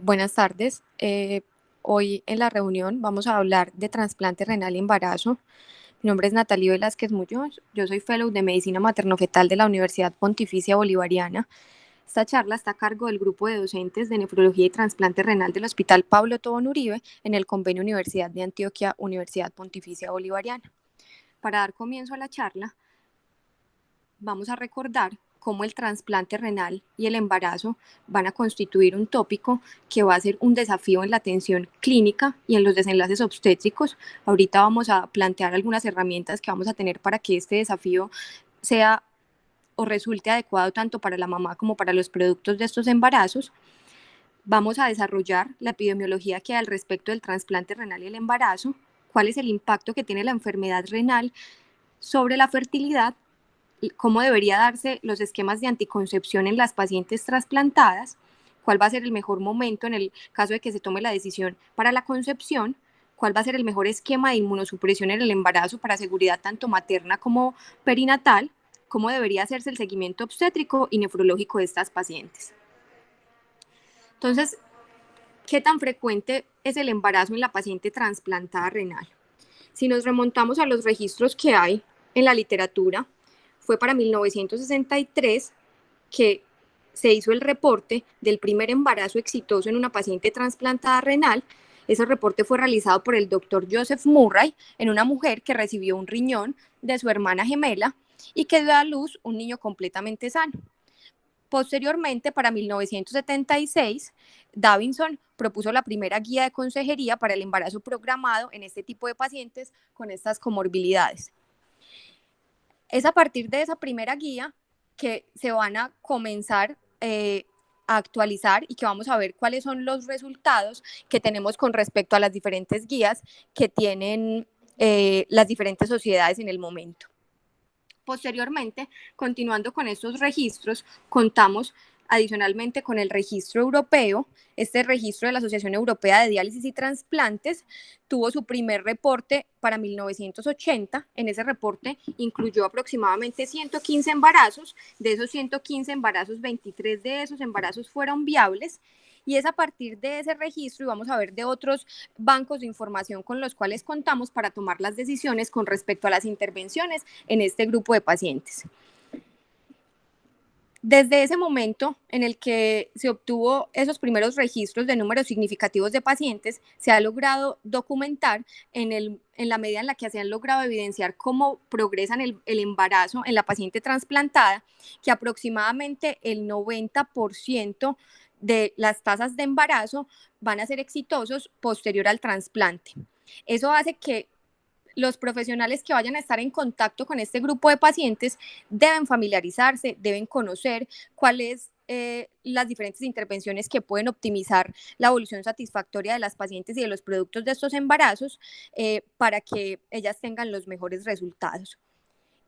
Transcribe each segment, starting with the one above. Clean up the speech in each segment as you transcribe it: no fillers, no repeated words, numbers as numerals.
Buenas tardes. Hoy en la reunión vamos a hablar de trasplante renal y embarazo. Mi nombre es Natalie Velázquez Muñoz. Yo soy Fellow de Medicina Materno-Fetal de la Universidad Pontificia Bolivariana. Esta charla está a cargo del grupo de docentes de nefrología y trasplante renal del Hospital Pablo Tobón Uribe en el convenio Universidad de Antioquia, Universidad Pontificia Bolivariana. Para dar comienzo a la charla, vamos a recordar cómo el trasplante renal y el embarazo van a constituir un tópico que va a ser un desafío en la atención clínica y en los desenlaces obstétricos. Ahorita vamos a plantear algunas herramientas que vamos a tener para que este desafío sea o resulte adecuado tanto para la mamá como para los productos de estos embarazos. Vamos a desarrollar la epidemiología que hay al respecto del trasplante renal y el embarazo, cuál es el impacto que tiene la enfermedad renal sobre la fertilidad, cómo debería darse los esquemas de anticoncepción en las pacientes trasplantadas, cuál va a ser el mejor momento en el caso de que se tome la decisión para la concepción, cuál va a ser el mejor esquema de inmunosupresión en el embarazo para seguridad tanto materna como perinatal, cómo debería hacerse el seguimiento obstétrico y nefrológico de estas pacientes. Entonces, ¿qué tan frecuente es el embarazo en la paciente trasplantada renal? Si nos remontamos a los registros que hay en la literatura, fue para 1963 que se hizo el reporte del primer embarazo exitoso en una paciente trasplantada renal. Ese reporte fue realizado por el doctor Joseph Murray en una mujer que recibió un riñón de su hermana gemela y que dio a luz un niño completamente sano. Posteriormente, para 1976, Davidson propuso la primera guía de consejería para el embarazo programado en este tipo de pacientes con estas comorbilidades. Es a partir de esa primera guía que se van a comenzar a actualizar y que vamos a ver cuáles son los resultados que tenemos con respecto a las diferentes guías que tienen las diferentes sociedades en el momento. Posteriormente, continuando con estos registros, contamos adicionalmente con el registro europeo. Este registro de la Asociación Europea de Diálisis y Trasplantes tuvo su primer reporte para 1980. En ese reporte incluyó aproximadamente 115 embarazos. De esos 115 embarazos, 23 de esos embarazos fueron viables. Y es a partir de ese registro, y vamos a ver de otros bancos de información con los cuales contamos para tomar las decisiones con respecto a las intervenciones en este grupo de pacientes. Desde ese momento en el que se obtuvo esos primeros registros de números significativos de pacientes, se ha logrado documentar en la medida en la que se han logrado evidenciar cómo progresan el embarazo en la paciente trasplantada, que aproximadamente el 90% de las tasas de embarazo van a ser exitosos posterior al trasplante. Eso hace que los profesionales que vayan a estar en contacto con este grupo de pacientes deben familiarizarse, deben conocer cuáles las diferentes intervenciones que pueden optimizar la evolución satisfactoria de las pacientes y de los productos de estos embarazos para que ellas tengan los mejores resultados.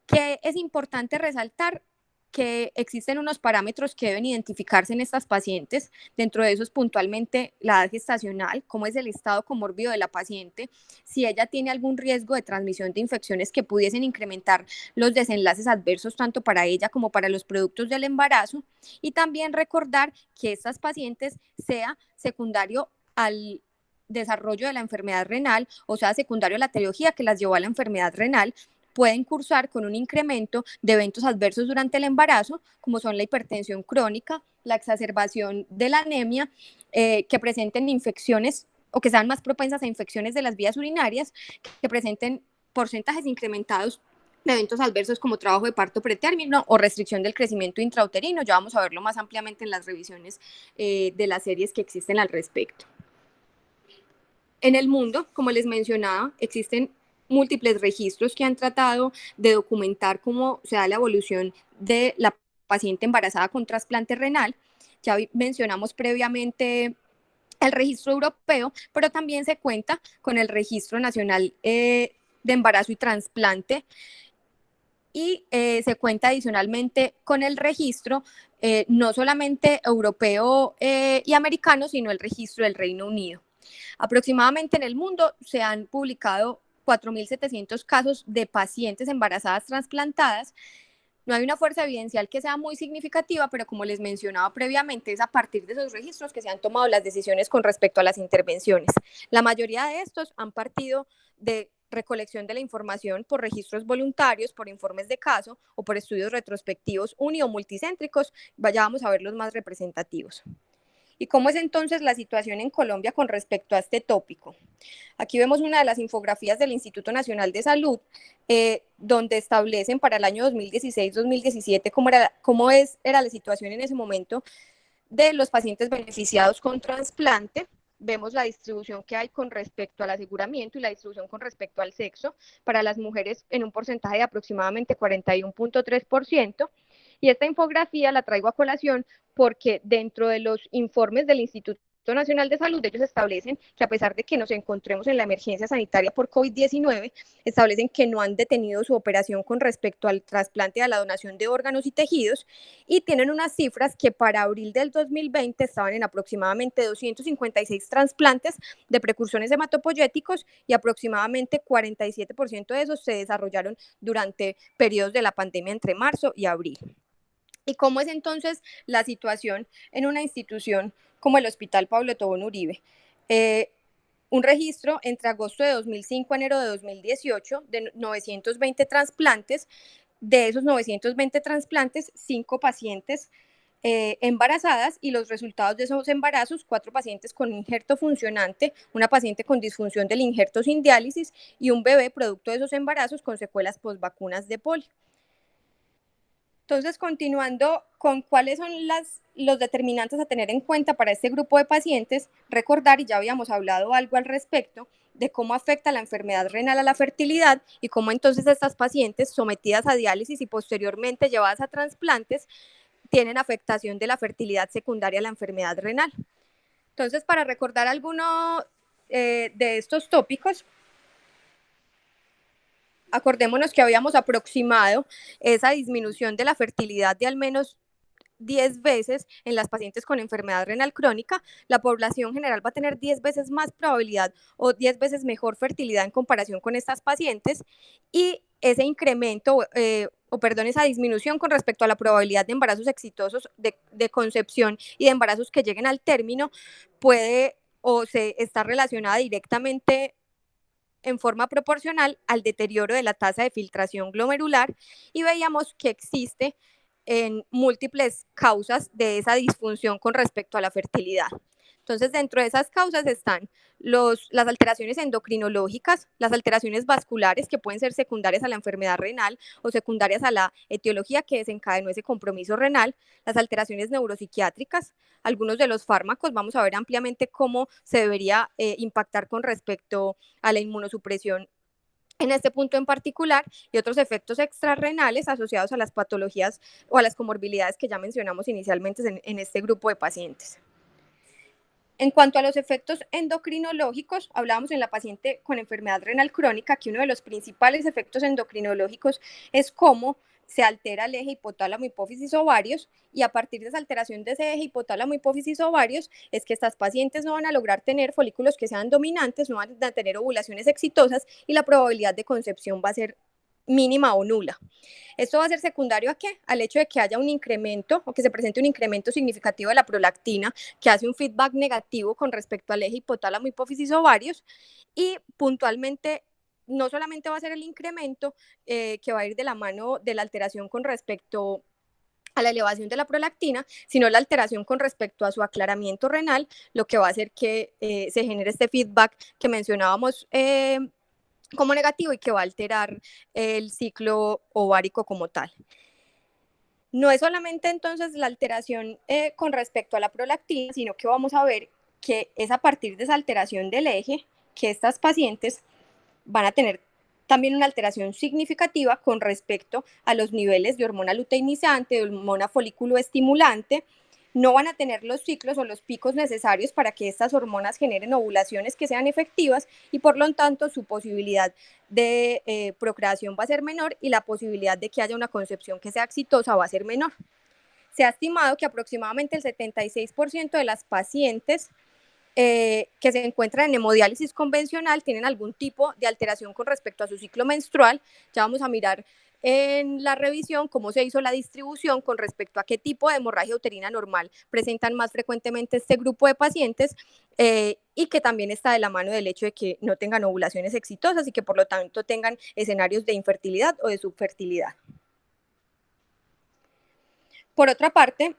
¿Qué es importante resaltar? Que existen unos parámetros que deben identificarse en estas pacientes, dentro de esos puntualmente la edad gestacional, cómo es el estado comórbido de la paciente, si ella tiene algún riesgo de transmisión de infecciones que pudiesen incrementar los desenlaces adversos tanto para ella como para los productos del embarazo, y también recordar que estas pacientes sea secundario al desarrollo de la enfermedad renal, o sea, secundario a la etiología que las llevó a la enfermedad renal, pueden cursar con un incremento de eventos adversos durante el embarazo, como son la hipertensión crónica, la exacerbación de la anemia, que presenten infecciones o que sean más propensas a infecciones de las vías urinarias, que presenten porcentajes incrementados de eventos adversos como trabajo de parto pretérmino o restricción del crecimiento intrauterino. Ya vamos a verlo más ampliamente en las revisiones de las series que existen al respecto. En el mundo, como les mencionaba, existen múltiples registros que han tratado de documentar cómo se da la evolución de la paciente embarazada con trasplante renal. Ya mencionamos previamente el registro europeo, pero también se cuenta con el registro nacional de embarazo y trasplante y se cuenta adicionalmente con el registro no solamente europeo y americano, sino el registro del Reino Unido. Aproximadamente en el mundo se han publicado 4.700 casos de pacientes embarazadas trasplantadas, No hay una fuerza evidencial que sea muy significativa, pero como les mencionaba previamente, es a partir de esos registros que se han tomado las decisiones con respecto a las intervenciones. La mayoría de estos han partido de recolección de la información por registros voluntarios, por informes de caso o por estudios retrospectivos uni o multicéntricos. Vamos a ver los más representativos. ¿Y cómo es entonces la situación en Colombia con respecto a este tópico? Aquí vemos una de las infografías del Instituto Nacional de Salud, donde establecen para el año 2016-2017 era la situación en ese momento de los pacientes beneficiados con trasplante. Vemos la distribución que hay con respecto al aseguramiento y la distribución con respecto al sexo para las mujeres en un porcentaje de aproximadamente 41.3%. Y esta infografía la traigo a colación porque dentro de los informes del Instituto Nacional de Salud, ellos establecen que a pesar de que nos encontremos en la emergencia sanitaria por COVID-19, establecen que no han detenido su operación con respecto al trasplante y a la donación de órganos y tejidos, y tienen unas cifras que para abril del 2020 estaban en aproximadamente 256 trasplantes de precursones hematopoyéticos y aproximadamente 47% de esos se desarrollaron durante periodos de la pandemia entre marzo y abril. ¿Y cómo es entonces la situación en una institución como el Hospital Pablo Tobón Uribe? Un registro entre agosto de 2005 y enero de 2018 de 920 trasplantes. De esos 920 trasplantes, 5 pacientes embarazadas, y los resultados de esos embarazos: 4 pacientes con injerto funcionante, una paciente con disfunción del injerto sin diálisis y un bebé producto de esos embarazos con secuelas postvacunas de polio. Entonces, continuando con cuáles son los determinantes a tener en cuenta para este grupo de pacientes, recordar, y ya habíamos hablado algo al respecto, de cómo afecta la enfermedad renal a la fertilidad y cómo entonces estas pacientes sometidas a diálisis y posteriormente llevadas a trasplantes tienen afectación de la fertilidad secundaria a la enfermedad renal. Entonces, para recordar alguno de estos tópicos, acordémonos que habíamos aproximado esa disminución de la fertilidad de al menos 10 veces en las pacientes con enfermedad renal crónica. La población general va a tener 10 veces más probabilidad o 10 veces mejor fertilidad en comparación con estas pacientes, y ese incremento, esa disminución con respecto a la probabilidad de embarazos exitosos, de concepción y de embarazos que lleguen al término, puede o se está relacionada directamente en forma proporcional al deterioro de la tasa de filtración glomerular, y veíamos que existe en múltiples causas de esa disfunción con respecto a la fertilidad. Entonces, dentro de esas causas están las alteraciones endocrinológicas, las alteraciones vasculares que pueden ser secundarias a la enfermedad renal o secundarias a la etiología que desencadenó ese compromiso renal, las alteraciones neuropsiquiátricas, algunos de los fármacos. Vamos a ver ampliamente cómo se debería impactar con respecto a la inmunosupresión en este punto en particular, y otros efectos extrarrenales asociados a las patologías o a las comorbilidades que ya mencionamos inicialmente en este grupo de pacientes. En cuanto a los efectos endocrinológicos, hablábamos en la paciente con enfermedad renal crónica que uno de los principales efectos endocrinológicos es cómo se altera el eje hipotálamo, hipófisis, ovarios, y a partir de esa alteración de ese eje hipotálamo, hipófisis, ovarios, es que estas pacientes no van a lograr tener folículos que sean dominantes, no van a tener ovulaciones exitosas, y la probabilidad de concepción va a ser mínima o nula. Esto va a ser secundario ¿a qué? Al hecho de que haya un incremento o que se presente un incremento significativo de la prolactina, que hace un feedback negativo con respecto al eje hipotálamo, hipófisis, ovarios, y puntualmente no solamente va a ser el incremento que va a ir de la mano de la alteración con respecto a la elevación de la prolactina, sino la alteración con respecto a su aclaramiento renal, lo que va a hacer que se genere este feedback que mencionábamos como negativo y que va a alterar el ciclo ovárico como tal. No es solamente entonces la alteración con respecto a la prolactina, sino que vamos a ver que es a partir de esa alteración del eje que estas pacientes van a tener también una alteración significativa con respecto a los niveles de hormona luteinizante, de hormona folículo estimulante. No van a tener los ciclos o los picos necesarios para que estas hormonas generen ovulaciones que sean efectivas, y por lo tanto su posibilidad de procreación va a ser menor y la posibilidad de que haya una concepción que sea exitosa va a ser menor. Se ha estimado que aproximadamente el 76% de las pacientes que se encuentran en hemodiálisis convencional tienen algún tipo de alteración con respecto a su ciclo menstrual. Ya vamos a mirar en la revisión cómo se hizo la distribución con respecto a qué tipo de hemorragia uterina normal presentan más frecuentemente este grupo de pacientes, y que también está de la mano del hecho de que no tengan ovulaciones exitosas y que por lo tanto tengan escenarios de infertilidad o de subfertilidad. Por otra parte,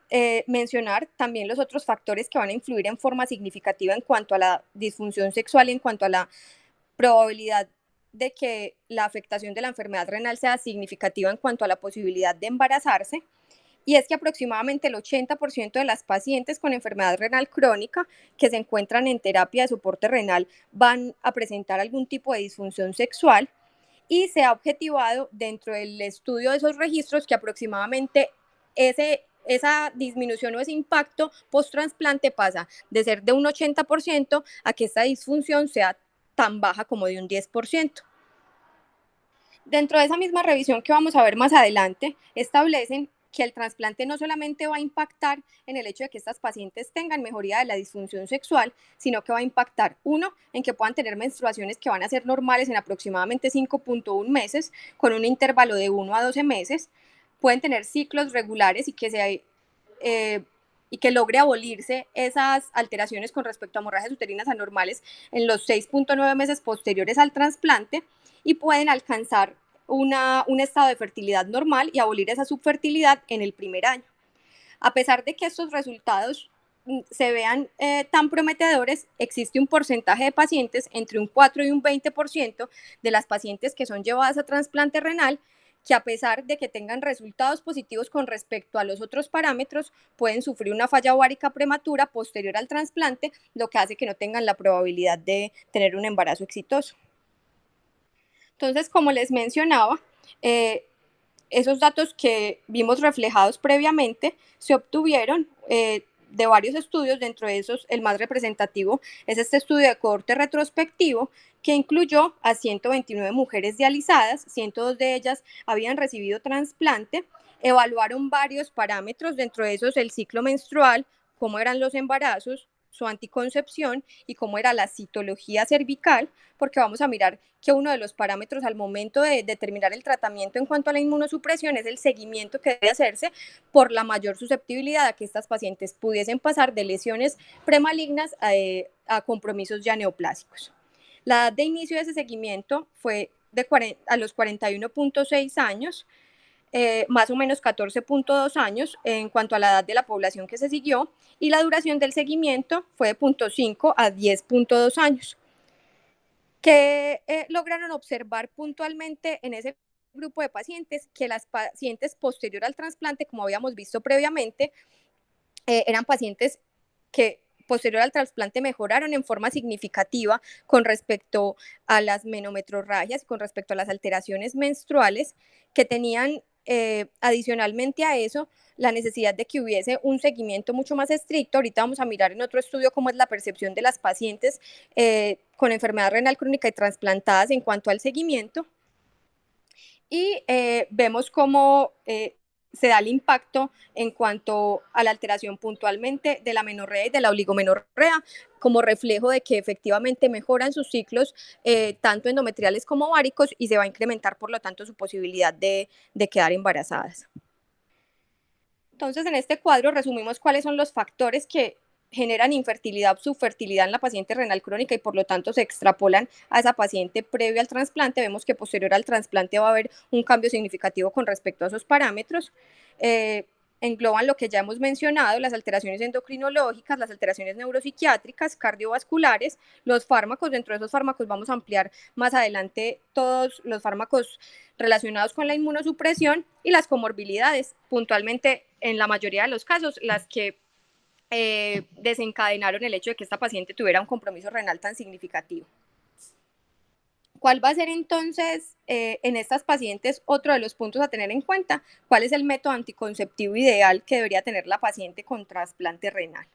mencionar también los otros factores que van a influir en forma significativa en cuanto a la disfunción sexual y en cuanto a la probabilidad de que la afectación de la enfermedad renal sea significativa en cuanto a la posibilidad de embarazarse. Y es que aproximadamente el 80% de las pacientes con enfermedad renal crónica que se encuentran en terapia de soporte renal van a presentar algún tipo de disfunción sexual, y se ha objetivado dentro del estudio de esos registros que aproximadamente esa disminución o ese impacto post-trasplante pasa de ser de un 80% a que esta disfunción sea tan baja como de un 10%. Dentro de esa misma revisión que vamos a ver más adelante, establecen que el trasplante no solamente va a impactar en el hecho de que estas pacientes tengan mejoría de la disfunción sexual, sino que va a impactar, uno, en que puedan tener menstruaciones que van a ser normales en aproximadamente 5.1 meses, con un intervalo de 1 a 12 meses, pueden tener ciclos regulares y que logre abolirse esas alteraciones con respecto a hemorragias uterinas anormales en los 6.9 meses posteriores al trasplante, y pueden alcanzar un estado de fertilidad normal y abolir esa subfertilidad en el primer año. A pesar de que estos resultados se vean tan prometedores, existe un porcentaje de pacientes, entre un 4 y un 20% de las pacientes que son llevadas a trasplante renal, que a pesar de que tengan resultados positivos con respecto a los otros parámetros, pueden sufrir una falla ovárica prematura posterior al trasplante, lo que hace que no tengan la probabilidad de tener un embarazo exitoso. Entonces, como les mencionaba, esos datos que vimos reflejados previamente se obtuvieron de varios estudios. Dentro de esos, el más representativo es este estudio de cohorte retrospectivo, que incluyó a 129 mujeres dializadas, 102 de ellas habían recibido trasplante. Evaluaron varios parámetros, dentro de esos el ciclo menstrual, cómo eran los embarazos, su anticoncepción y cómo era la citología cervical, porque vamos a mirar que uno de los parámetros al momento de determinar el tratamiento en cuanto a la inmunosupresión es el seguimiento que debe hacerse por la mayor susceptibilidad a que estas pacientes pudiesen pasar de lesiones premalignas a compromisos ya neoplásicos. La edad de inicio de ese seguimiento fue a los 41.6 años, más o menos 14.2 años en cuanto a la edad de la población que se siguió, y la duración del seguimiento fue de 0.5 a 10.2 años. Que lograron observar puntualmente en ese grupo de pacientes que las pacientes posterior al trasplante, como habíamos visto previamente, eran pacientes que posterior al trasplante mejoraron en forma significativa con respecto a las menometrorragias, con respecto a las alteraciones menstruales, que tenían adicionalmente a eso la necesidad de que hubiese un seguimiento mucho más estricto. Ahorita vamos a mirar en otro estudio cómo es la percepción de las pacientes con enfermedad renal crónica y trasplantadas en cuanto al seguimiento. Y vemos cómo se da el impacto en cuanto a la alteración puntualmente de la menorrea y de la oligomenorrea, como reflejo de que efectivamente mejoran sus ciclos, tanto endometriales como ováricos, y se va a incrementar por lo tanto su posibilidad de quedar embarazadas. Entonces, en este cuadro resumimos cuáles son los factores que generan infertilidad o subfertilidad en la paciente renal crónica, y por lo tanto se extrapolan a esa paciente previo al trasplante. Vemos que posterior al trasplante va a haber un cambio significativo con respecto a esos parámetros. Engloban lo que ya hemos mencionado: las alteraciones endocrinológicas, las alteraciones neuropsiquiátricas, cardiovasculares, los fármacos. Dentro de esos fármacos vamos a ampliar más adelante todos los fármacos relacionados con la inmunosupresión, y las comorbilidades, puntualmente en la mayoría de los casos las que desencadenaron el hecho de que esta paciente tuviera un compromiso renal tan significativo. ¿Cuál va a ser entonces en estas pacientes otro de los puntos a tener en cuenta? ¿Cuál es el método anticonceptivo ideal que debería tener la paciente con trasplante renal?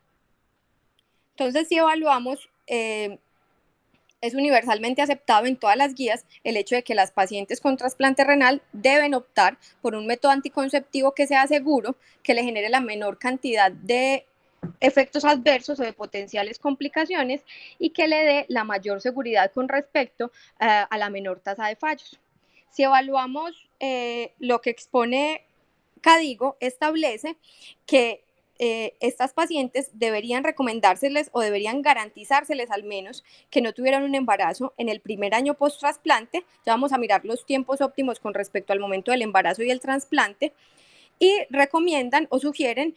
Entonces, si evaluamos, es universalmente aceptado en todas las guías el hecho de que las pacientes con trasplante renal deben optar por un método anticonceptivo que sea seguro, que le genere la menor cantidad de efectos adversos o de potenciales complicaciones, y que le dé la mayor seguridad con respecto a la menor tasa de fallos. Si evaluamos lo que expone CADIGO, establece que estas pacientes deberían recomendárseles o deberían garantizárseles al menos que no tuvieran un embarazo en el primer año post-trasplante. Ya vamos a mirar los tiempos óptimos con respecto al momento del embarazo y el trasplante. Y recomiendan o sugieren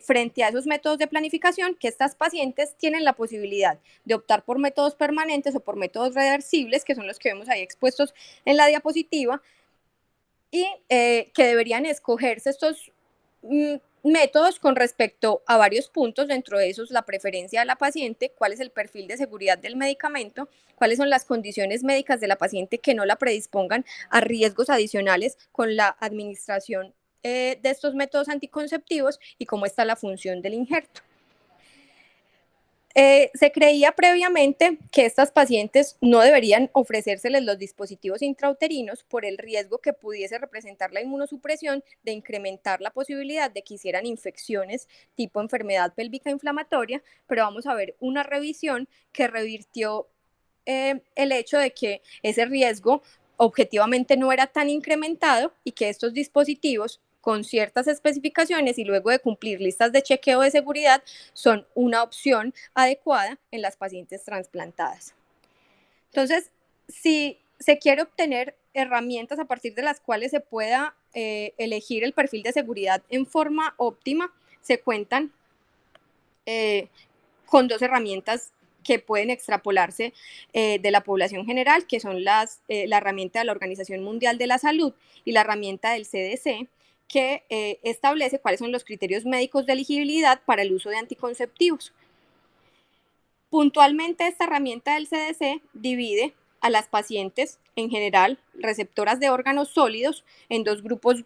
frente a esos métodos de planificación que estas pacientes tienen la posibilidad de optar por métodos permanentes o por métodos reversibles, que son los que vemos ahí expuestos en la diapositiva, y que deberían escogerse estos métodos con respecto a varios puntos, dentro de esos la preferencia de la paciente, cuál es el perfil de seguridad del medicamento, cuáles son las condiciones médicas de la paciente que no la predispongan a riesgos adicionales con la administración de estos métodos anticonceptivos y cómo está la función del injerto. Se creía previamente que estas pacientes no deberían ofrecérseles los dispositivos intrauterinos por el riesgo que pudiese representar la inmunosupresión de incrementar la posibilidad de que hicieran infecciones tipo enfermedad pélvica inflamatoria, pero vamos a ver una revisión que revirtió el hecho de que ese riesgo objetivamente no era tan incrementado y que estos dispositivos con ciertas especificaciones y luego de cumplir listas de chequeo de seguridad son una opción adecuada en las pacientes trasplantadas. Entonces, si se quiere obtener herramientas a partir de las cuales se pueda elegir el perfil de seguridad en forma óptima, se cuentan con dos herramientas que pueden extrapolarse de la población general, que son la herramienta de la Organización Mundial de la Salud y la herramienta del CDC, que establece cuáles son los criterios médicos de elegibilidad para el uso de anticonceptivos. Puntualmente, esta herramienta del CDC divide a las pacientes en general receptoras de órganos sólidos en dos grupos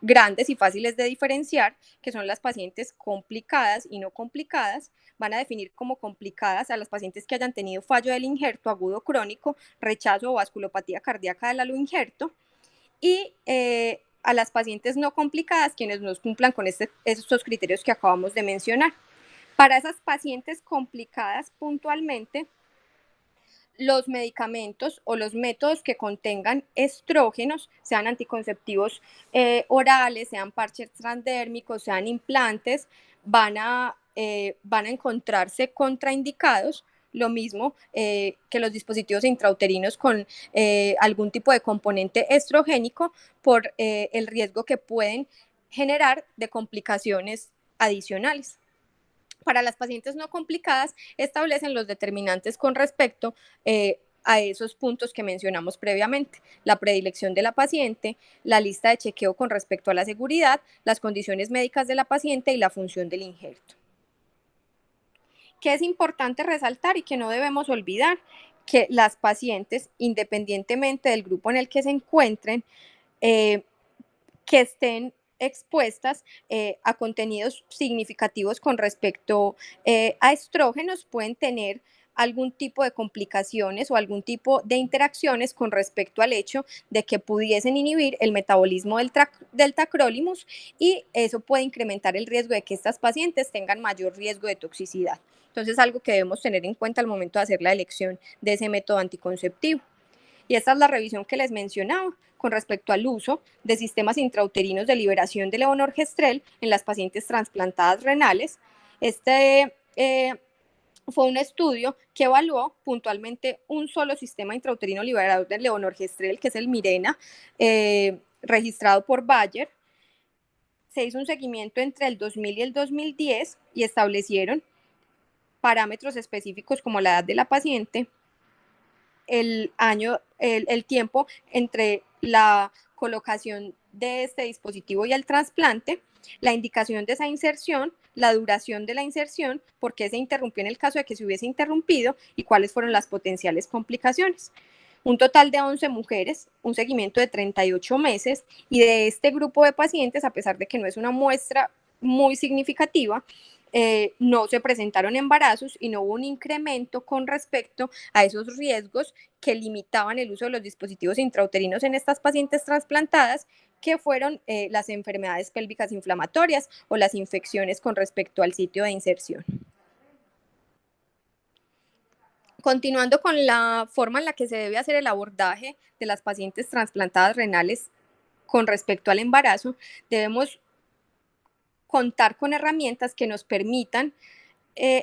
grandes y fáciles de diferenciar, que son las pacientes complicadas y no complicadas. Van a definir como complicadas a las pacientes que hayan tenido fallo del injerto agudo crónico, rechazo o vasculopatía cardíaca del aloinjerto, y a las pacientes no complicadas quienes no cumplan con estos criterios que acabamos de mencionar. Para esas pacientes complicadas puntualmente, los medicamentos o los métodos que contengan estrógenos, sean anticonceptivos orales, sean parches transdérmicos, sean implantes, van a encontrarse contraindicados. Lo mismo que los dispositivos intrauterinos con algún tipo de componente estrogénico por el riesgo que pueden generar de complicaciones adicionales. Para las pacientes no complicadas, establecen los determinantes con respecto a esos puntos que mencionamos previamente: la predilección de la paciente, la lista de chequeo con respecto a la seguridad, las condiciones médicas de la paciente y la función del injerto. ¿Qué es importante resaltar y que no debemos olvidar? Que las pacientes, independientemente del grupo en el que se encuentren, que estén expuestas a contenidos significativos con respecto a estrógenos, pueden tener algún tipo de complicaciones o algún tipo de interacciones con respecto al hecho de que pudiesen inhibir el metabolismo del tacrolimus, y eso puede incrementar el riesgo de que estas pacientes tengan mayor riesgo de toxicidad. Entonces, algo que debemos tener en cuenta al momento de hacer la elección de ese método anticonceptivo. Y esta es la revisión que les mencionaba con respecto al uso de sistemas intrauterinos de liberación de levonorgestrel en las pacientes trasplantadas renales. Este fue un estudio que evaluó puntualmente un solo sistema intrauterino liberador de levonorgestrel, que es el Mirena, registrado por Bayer. Se hizo un seguimiento entre el 2000 y el 2010 y establecieron parámetros específicos como la edad de la paciente, el tiempo entre la colocación de este dispositivo y el trasplante, la indicación de esa inserción, la duración de la inserción, por qué se interrumpió en el caso de que se hubiese interrumpido y cuáles fueron las potenciales complicaciones. Un total de 11 mujeres, un seguimiento de 38 meses, y de este grupo de pacientes, a pesar de que no es una muestra muy significativa, no se presentaron embarazos y no hubo un incremento con respecto a esos riesgos que limitaban el uso de los dispositivos intrauterinos en estas pacientes trasplantadas, que fueron las enfermedades pélvicas inflamatorias o las infecciones con respecto al sitio de inserción. Continuando con la forma en la que se debe hacer el abordaje de las pacientes trasplantadas renales con respecto al embarazo, debemos contar con herramientas que nos permitan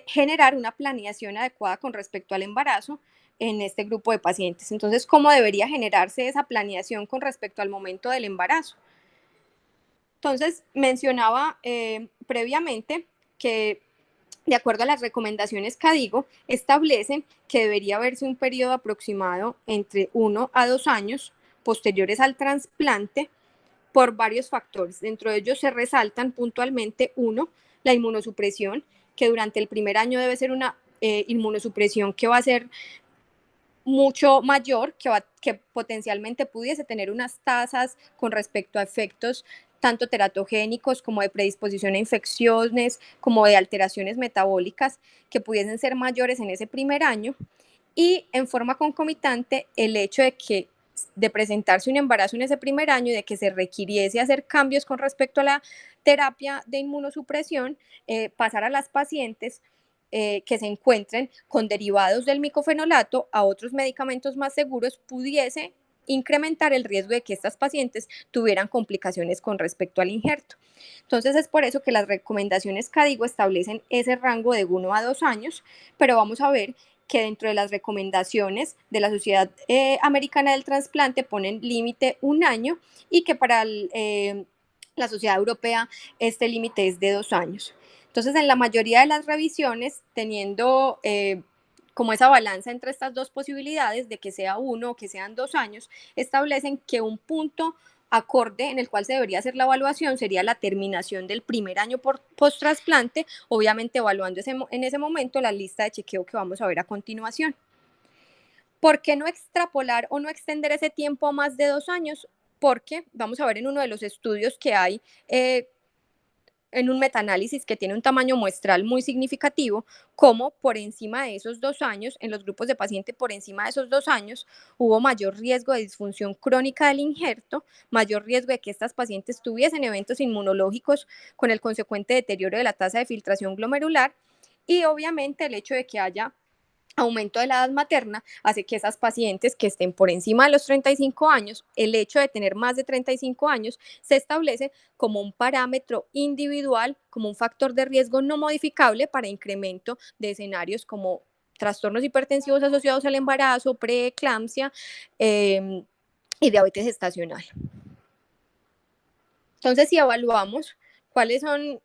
generar una planeación adecuada con respecto al embarazo en este grupo de pacientes. Entonces, ¿cómo debería generarse esa planeación con respecto al momento del embarazo? Entonces, mencionaba previamente que, de acuerdo a las recomendaciones CADIGO, establecen que debería haberse un periodo aproximado entre 1 a 2 años posteriores al trasplante por varios factores. Dentro de ellos se resaltan puntualmente, uno, la inmunosupresión, que durante el primer año debe ser una inmunosupresión que va a ser mucho mayor, que potencialmente pudiese tener unas tasas con respecto a efectos tanto teratogénicos como de predisposición a infecciones, como de alteraciones metabólicas que pudiesen ser mayores en ese primer año. Y en forma concomitante, el hecho de presentarse un embarazo en ese primer año y de que se requiriese hacer cambios con respecto a la terapia de inmunosupresión, pasar a las pacientes que se encuentren con derivados del micofenolato a otros medicamentos más seguros pudiese incrementar el riesgo de que estas pacientes tuvieran complicaciones con respecto al injerto. Entonces es por eso que las recomendaciones CADIGO establecen ese rango de 1 a 2 años, pero vamos a ver que dentro de las recomendaciones de la Sociedad Americana del Trasplante ponen límite 1 año y que para la Sociedad Europea este límite es de 2 años. Entonces, en la mayoría de las revisiones, teniendo como esa balanza entre estas dos posibilidades de que sea 1 o que sean 2 años, establecen que un punto acorde en el cual se debería hacer la evaluación sería la terminación del primer año post-trasplante, obviamente evaluando en ese momento la lista de chequeo que vamos a ver a continuación. ¿Por qué no extrapolar o no extender ese tiempo a más de 2 años? Porque vamos a ver en uno de los estudios que hay en un metaanálisis que tiene un tamaño muestral muy significativo, como por encima de esos 2 años, en los grupos de pacientes por encima de esos 2 años, hubo mayor riesgo de disfunción crónica del injerto, mayor riesgo de que estas pacientes tuviesen eventos inmunológicos con el consecuente deterioro de la tasa de filtración glomerular y obviamente el hecho de que haya aumento de la edad materna hace que esas pacientes que estén por encima de los 35 años, el hecho de tener más de 35 años se establece como un parámetro individual, como un factor de riesgo no modificable para incremento de escenarios como trastornos hipertensivos asociados al embarazo, preeclampsia y diabetes gestacional. Entonces, si evaluamos cuáles son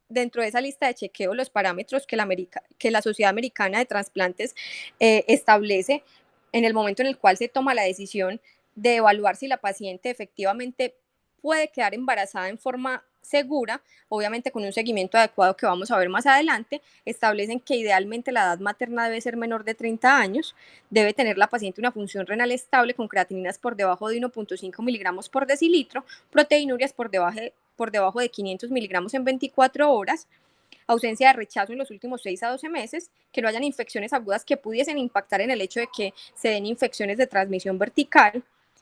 dentro de esa lista de chequeo los parámetros que la Sociedad Americana de Trasplantes establece en el momento en el cual se toma la decisión de evaluar si la paciente efectivamente puede quedar embarazada en forma segura, obviamente con un seguimiento adecuado que vamos a ver más adelante, establecen que idealmente la edad materna debe ser menor de 30 años, debe tener la paciente una función renal estable con creatininas por debajo de 1.5 miligramos por decilitro, proteinurias por debajo de 500 miligramos en 24 horas, ausencia de rechazo en los últimos 6 a 12 meses, que no hayan infecciones agudas que pudiesen impactar en el hecho de que se den infecciones de transmisión vertical,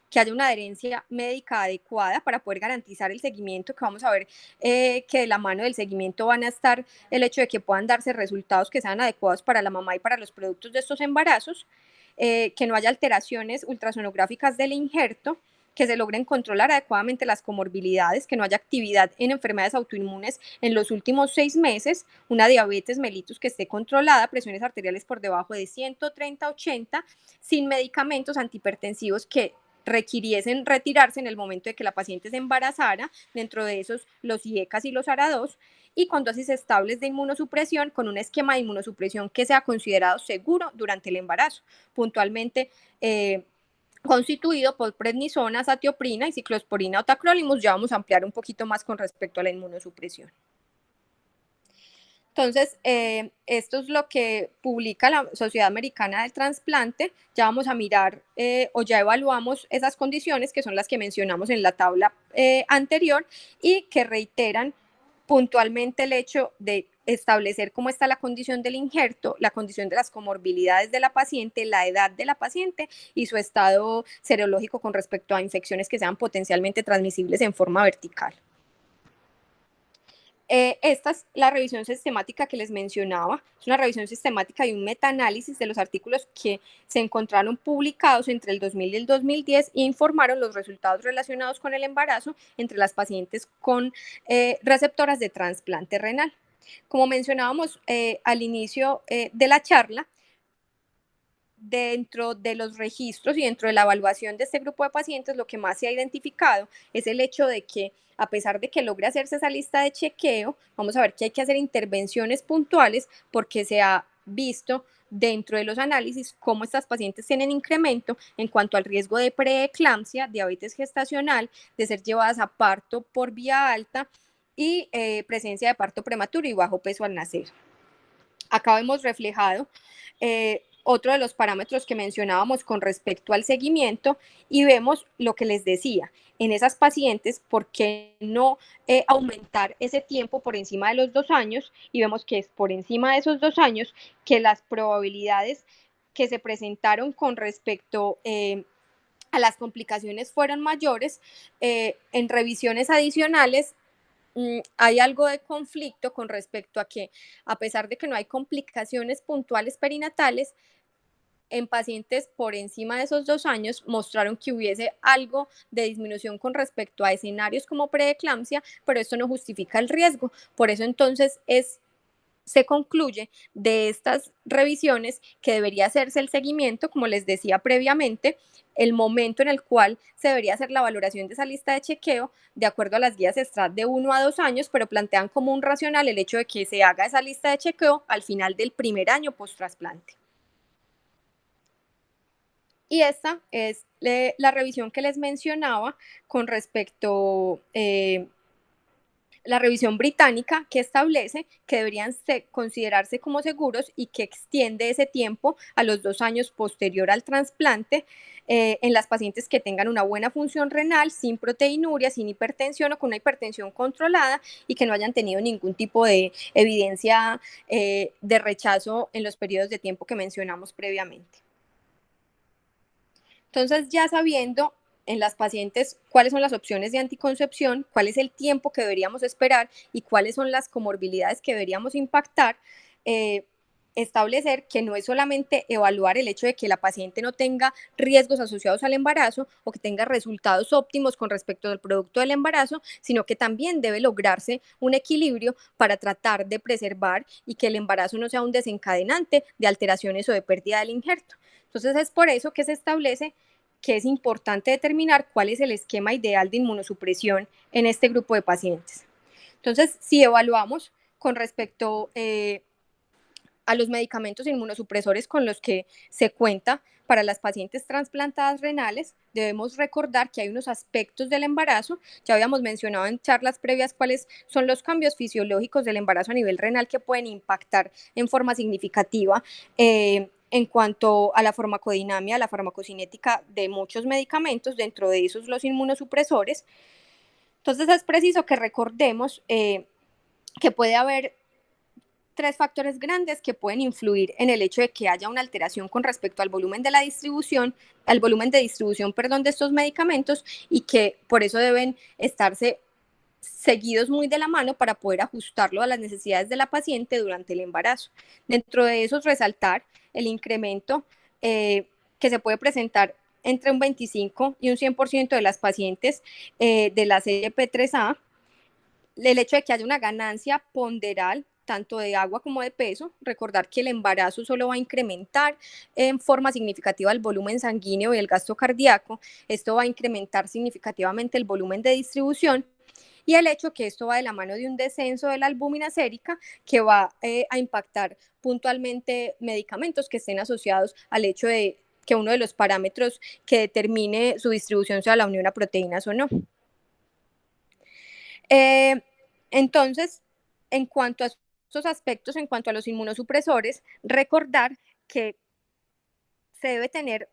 que haya una adherencia médica adecuada para poder garantizar el seguimiento, que vamos a ver que de la mano del seguimiento van a estar el hecho de que puedan darse resultados que sean adecuados para la mamá y para los productos de estos embarazos, que no haya alteraciones ultrasonográficas del injerto, que se logren controlar adecuadamente las comorbilidades, que no haya actividad en enfermedades autoinmunes en los últimos 6 meses, una diabetes mellitus que esté controlada, presiones arteriales por debajo de 130-80, sin medicamentos antihipertensivos que requiriesen retirarse en el momento de que la paciente se embarazara, dentro de esos los IECAS y los ARA2, y con dosis estables de inmunosupresión, con un esquema de inmunosupresión que sea considerado seguro durante el embarazo, puntualmente constituido por prednisona, satioprina y ciclosporina o tacrolimus. Ya vamos a ampliar un poquito más con respecto a la inmunosupresión. Entonces, esto es lo que publica la Sociedad Americana del Trasplante. Ya vamos a mirar o ya evaluamos esas condiciones que son las que mencionamos en la tabla anterior y que reiteran puntualmente el hecho de establecer cómo está la condición del injerto, la condición de las comorbilidades de la paciente, la edad de la paciente y su estado serológico con respecto a infecciones que sean potencialmente transmisibles en forma vertical. Esta es la revisión sistemática que les mencionaba. Es una revisión sistemática y un metaanálisis de los artículos que se encontraron publicados entre el 2000 y el 2010 e informaron los resultados relacionados con el embarazo entre las pacientes con receptoras de trasplante renal. Como mencionábamos al inicio de la charla, dentro de los registros y dentro de la evaluación de este grupo de pacientes, lo que más se ha identificado es el hecho de que a pesar de que logre hacerse esa lista de chequeo, vamos a ver que hay que hacer intervenciones puntuales porque se ha visto dentro de los análisis cómo estas pacientes tienen incremento en cuanto al riesgo de preeclampsia, diabetes gestacional, de ser llevadas a parto por vía alta y presencia de parto prematuro y bajo peso al nacer. Acá vemos reflejado otro de los parámetros que mencionábamos con respecto al seguimiento y vemos lo que les decía, en esas pacientes, ¿por qué no aumentar ese tiempo por encima de los 2 años? Y vemos que es por encima de esos 2 años que las probabilidades que se presentaron con respecto a las complicaciones fueron mayores. En revisiones adicionales hay algo de conflicto con respecto a que, a pesar de que no hay complicaciones puntuales perinatales, en pacientes por encima de esos 2 años mostraron que hubiese algo de disminución con respecto a escenarios como preeclampsia, pero esto no justifica el riesgo. Por eso entonces se concluye de estas revisiones que debería hacerse el seguimiento, como les decía previamente, el momento en el cual se debería hacer la valoración de esa lista de chequeo, de acuerdo a las guías STRAT de 1 a 2 años, pero plantean como un racional el hecho de que se haga esa lista de chequeo al final del primer año post-trasplante. Y esta es la revisión que les mencionaba con respecto la revisión británica, que establece que deberían considerarse como seguros y que extiende ese tiempo a los 2 años posterior al trasplante en las pacientes que tengan una buena función renal, sin proteinuria, sin hipertensión o con una hipertensión controlada y que no hayan tenido ningún tipo de evidencia de rechazo en los periodos de tiempo que mencionamos previamente. Entonces, ya sabiendo en las pacientes cuáles son las opciones de anticoncepción, cuál es el tiempo que deberíamos esperar y cuáles son las comorbilidades que deberíamos impactar, establecer que no es solamente evaluar el hecho de que la paciente no tenga riesgos asociados al embarazo o que tenga resultados óptimos con respecto al producto del embarazo, sino que también debe lograrse un equilibrio para tratar de preservar y que el embarazo no sea un desencadenante de alteraciones o de pérdida del injerto. Entonces es por eso que se establece que es importante determinar cuál es el esquema ideal de inmunosupresión en este grupo de pacientes. Entonces, si evaluamos con respecto a los medicamentos inmunosupresores con los que se cuenta para las pacientes trasplantadas renales, debemos recordar que hay unos aspectos del embarazo, ya habíamos mencionado en charlas previas cuáles son los cambios fisiológicos del embarazo a nivel renal que pueden impactar en forma significativa en cuanto a la farmacodinamia, la farmacocinética de muchos medicamentos, dentro de esos los inmunosupresores. Entonces es preciso que recordemos que puede haber 3 factores grandes que pueden influir en el hecho de que haya una alteración con respecto al volumen de la distribución, al volumen de distribución, perdón, de estos medicamentos y que por eso deben estarse seguidos muy de la mano para poder ajustarlo a las necesidades de la paciente durante el embarazo. Dentro de esos, resaltar el incremento que se puede presentar entre un 25 y un 100% de las pacientes de la CYP3A, el hecho de que haya una ganancia ponderal tanto de agua como de peso, recordar que el embarazo solo va a incrementar en forma significativa el volumen sanguíneo y el gasto cardíaco, esto va a incrementar significativamente el volumen de distribución y el hecho que esto va de la mano de un descenso de la albúmina sérica que va a impactar puntualmente medicamentos que estén asociados al hecho de que uno de los parámetros que determine su distribución sea la unión a proteínas o no. Eh, entonces, en cuanto a estos aspectos, en cuanto a los inmunosupresores, recordar que se debe tener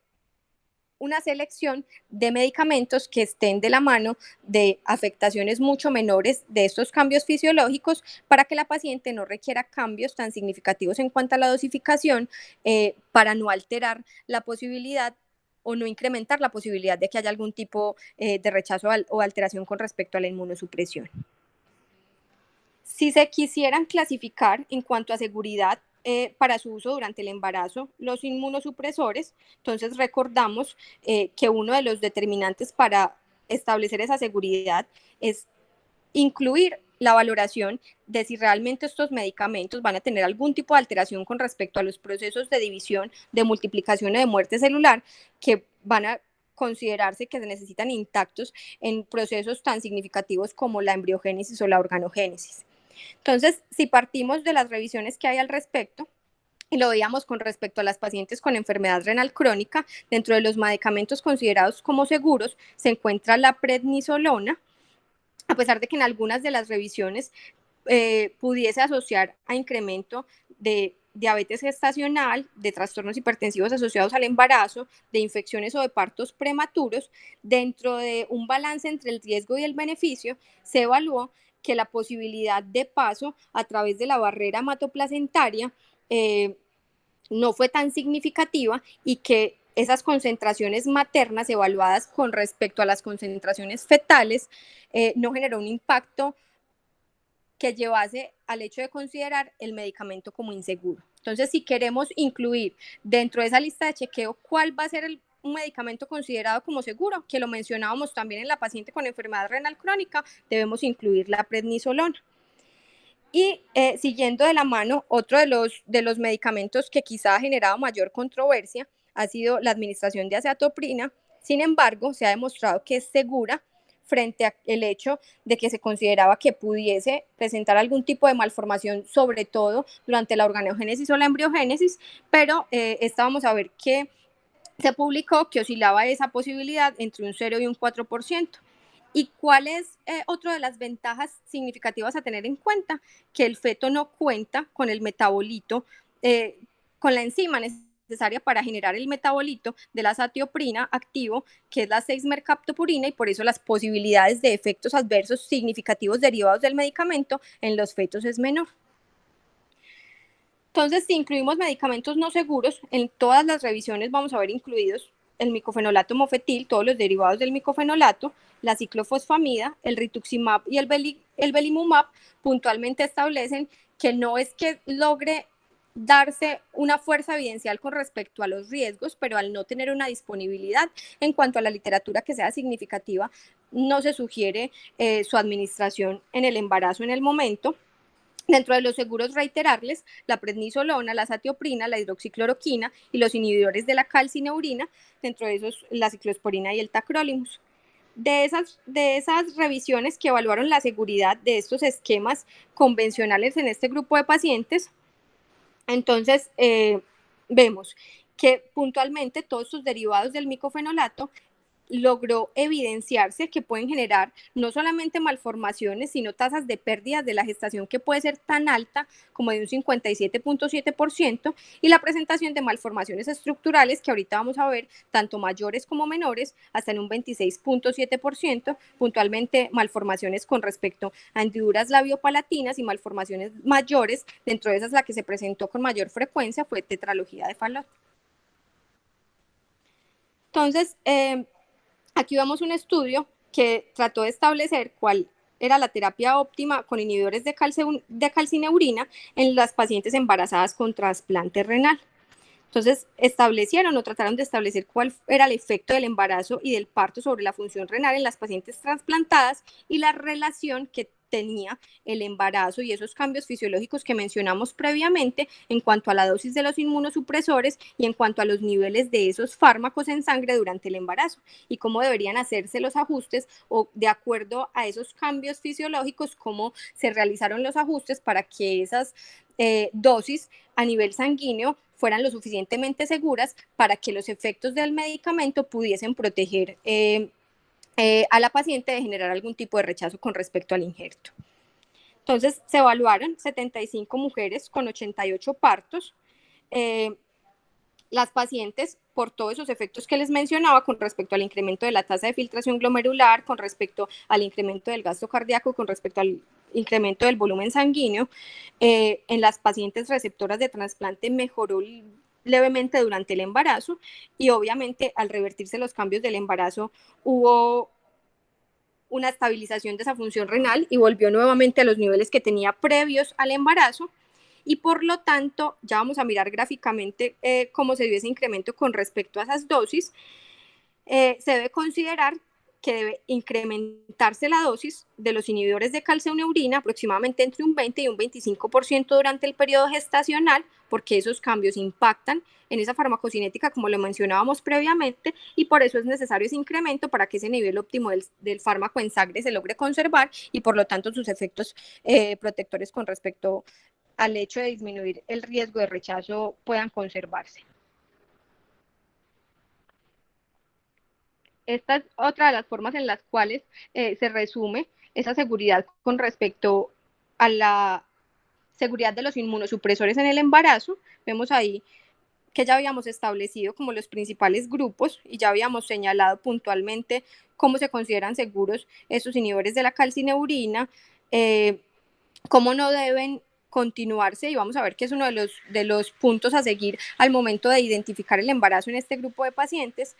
una selección de medicamentos que estén de la mano de afectaciones mucho menores de estos cambios fisiológicos para que la paciente no requiera cambios tan significativos en cuanto a la dosificación para no alterar la posibilidad o no incrementar la posibilidad de que haya algún tipo de rechazo o alteración con respecto a la inmunosupresión. Si se quisieran clasificar en cuanto a seguridad para su uso durante el embarazo, los inmunosupresores, entonces recordamos que uno de los determinantes para establecer esa seguridad es incluir la valoración de si realmente estos medicamentos van a tener algún tipo de alteración con respecto a los procesos de división, de multiplicación o de muerte celular que van a considerarse que se necesitan intactos en procesos tan significativos como la embriogénesis o la organogénesis. Entonces, si partimos de las revisiones que hay al respecto, y lo veíamos con respecto a las pacientes con enfermedad renal crónica, dentro de los medicamentos considerados como seguros se encuentra la prednisolona, a pesar de que en algunas de las revisiones pudiese asociar a incremento de diabetes gestacional, de trastornos hipertensivos asociados al embarazo, de infecciones o de partos prematuros, dentro de un balance entre el riesgo y el beneficio, se evaluó que la posibilidad de paso a través de la barrera hematoplacentaria no fue tan significativa y que esas concentraciones maternas evaluadas con respecto a las concentraciones fetales no generó un impacto que llevase al hecho de considerar el medicamento como inseguro. Entonces, si queremos incluir dentro de esa lista de chequeo cuál va a ser un medicamento considerado como seguro, que lo mencionábamos también en la paciente con enfermedad renal crónica, debemos incluir la prednisolona. Y siguiendo de la mano, otro de los medicamentos que quizá ha generado mayor controversia ha sido la administración de azathioprina. Sin embargo, se ha demostrado que es segura frente al hecho de que se consideraba que pudiese presentar algún tipo de malformación, sobre todo durante la organogénesis o la embriogénesis, pero esta vamos a ver que se publicó que oscilaba esa posibilidad entre un 0 y un 4%. ¿Y cuál es otra de las ventajas significativas a tener en cuenta? Que el feto no cuenta con el metabolito, con la enzima necesaria para generar el metabolito de la azathioprina activo, que es la 6-mercaptopurina, y por eso las posibilidades de efectos adversos significativos derivados del medicamento en los fetos es menor. Entonces, si incluimos medicamentos no seguros, en todas las revisiones vamos a ver incluidos el micofenolato mofetil, todos los derivados del micofenolato, la ciclofosfamida, el rituximab y el belimumab puntualmente establecen que no es que logre darse una fuerza evidencial con respecto a los riesgos, pero al no tener una disponibilidad en cuanto a la literatura que sea significativa, no se sugiere su administración en el embarazo en el momento. Dentro de los seguros, reiterarles la prednisolona, la azathioprina, la hidroxicloroquina y los inhibidores de la calcineurina, dentro de esos la ciclosporina y el tacrolimus. De esas revisiones que evaluaron la seguridad de estos esquemas convencionales en este grupo de pacientes, entonces vemos que puntualmente todos sus derivados del micofenolato logró evidenciarse que pueden generar no solamente malformaciones, sino tasas de pérdidas de la gestación que puede ser tan alta como de un 57.7%, y la presentación de malformaciones estructurales que ahorita vamos a ver, tanto mayores como menores, hasta en un 26.7%, puntualmente malformaciones con respecto a hendiduras labiopalatinas y malformaciones mayores, dentro de esas la que se presentó con mayor frecuencia fue tetralogía de Fallot. Entonces, aquí vemos un estudio que trató de establecer cuál era la terapia óptima con inhibidores de calcineurina en las pacientes embarazadas con trasplante renal. Entonces, establecieron o trataron de establecer cuál era el efecto del embarazo y del parto sobre la función renal en las pacientes trasplantadas y la relación que tenía el embarazo y esos cambios fisiológicos que mencionamos previamente en cuanto a la dosis de los inmunosupresores y en cuanto a los niveles de esos fármacos en sangre durante el embarazo y cómo deberían hacerse los ajustes o de acuerdo a esos cambios fisiológicos, cómo se realizaron los ajustes para que esas dosis a nivel sanguíneo fueran lo suficientemente seguras para que los efectos del medicamento pudiesen proteger a la paciente de generar algún tipo de rechazo con respecto al injerto. Entonces, se evaluaron 75 mujeres con 88 partos. Las pacientes, por todos esos efectos que les mencionaba, con respecto al incremento de la tasa de filtración glomerular, con respecto al incremento del gasto cardíaco, con respecto al incremento del volumen sanguíneo, en las pacientes receptoras de trasplante mejoró levemente durante el embarazo y obviamente al revertirse los cambios del embarazo hubo una estabilización de esa función renal y volvió nuevamente a los niveles que tenía previos al embarazo. Y por lo tanto, ya vamos a mirar gráficamente cómo se dio ese incremento con respecto a esas dosis. Se debe considerar que debe incrementarse la dosis de los inhibidores de calcineurina aproximadamente entre un 20 y un 25% durante el periodo gestacional, porque esos cambios impactan en esa farmacocinética, como lo mencionábamos previamente, y por eso es necesario ese incremento para que ese nivel óptimo del fármaco en sangre se logre conservar y por lo tanto sus efectos protectores con respecto al hecho de disminuir el riesgo de rechazo puedan conservarse. Esta es otra de las formas en las cuales se resume esa seguridad con respecto a la seguridad de los inmunosupresores en el embarazo. Vemos ahí que ya habíamos establecido como los principales grupos y ya habíamos señalado puntualmente cómo se consideran seguros estos inhibidores de la calcineurina, cómo no deben continuarse, y vamos a ver que es uno de los puntos a seguir al momento de identificar el embarazo en este grupo de pacientes.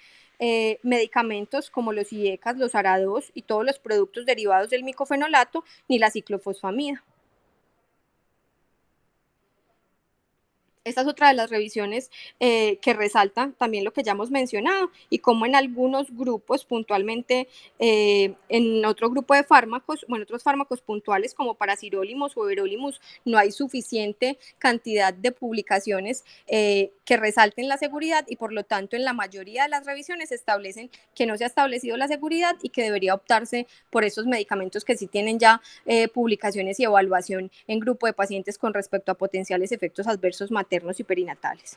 Medicamentos como los IECAS, los ARA2 y todos los productos derivados del micofenolato, ni la ciclofosfamida. Esta es otra de las revisiones que resalta también lo que ya hemos mencionado y cómo en algunos grupos, puntualmente en otro grupo de fármacos, o en otros fármacos puntuales como paracirolimus o everolimus, no hay suficiente cantidad de publicaciones que resalten la seguridad y por lo tanto en la mayoría de las revisiones establecen que no se ha establecido la seguridad y que debería optarse por estos medicamentos que sí tienen ya publicaciones y evaluación en grupo de pacientes con respecto a potenciales efectos adversos maternos y perinatales.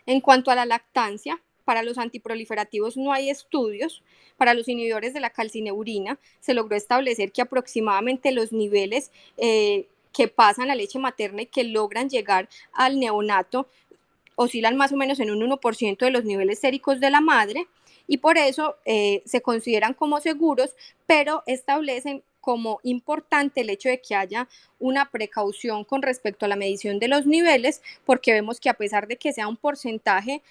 En cuanto a la lactancia, para los antiproliferativos no hay estudios. Para los inhibidores de la calcineurina se logró establecer que aproximadamente los niveles que pasan a leche materna y que logran llegar al neonato oscilan más o menos en un 1% de los niveles séricos de la madre y por eso se consideran como seguros, pero establecen como importante el hecho de que haya una precaución con respecto a la medición de los niveles, porque vemos que a pesar de que sea un porcentaje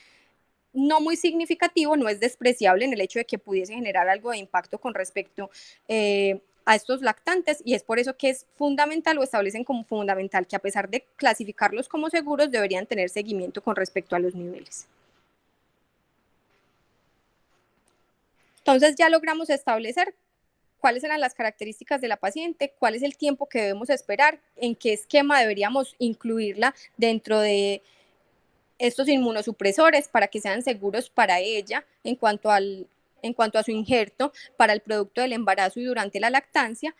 no muy significativo, no es despreciable en el hecho de que pudiese generar algo de impacto con respecto a estos lactantes y es por eso que es fundamental o establecen como fundamental que a pesar de clasificarlos como seguros deberían tener seguimiento con respecto a los niveles. Entonces ya logramos establecer cuáles eran las características de la paciente, cuál es el tiempo que debemos esperar, en qué esquema deberíamos incluirla dentro de estos inmunosupresores para que sean seguros para ella en cuanto a su injerto para el producto del embarazo y durante la lactancia.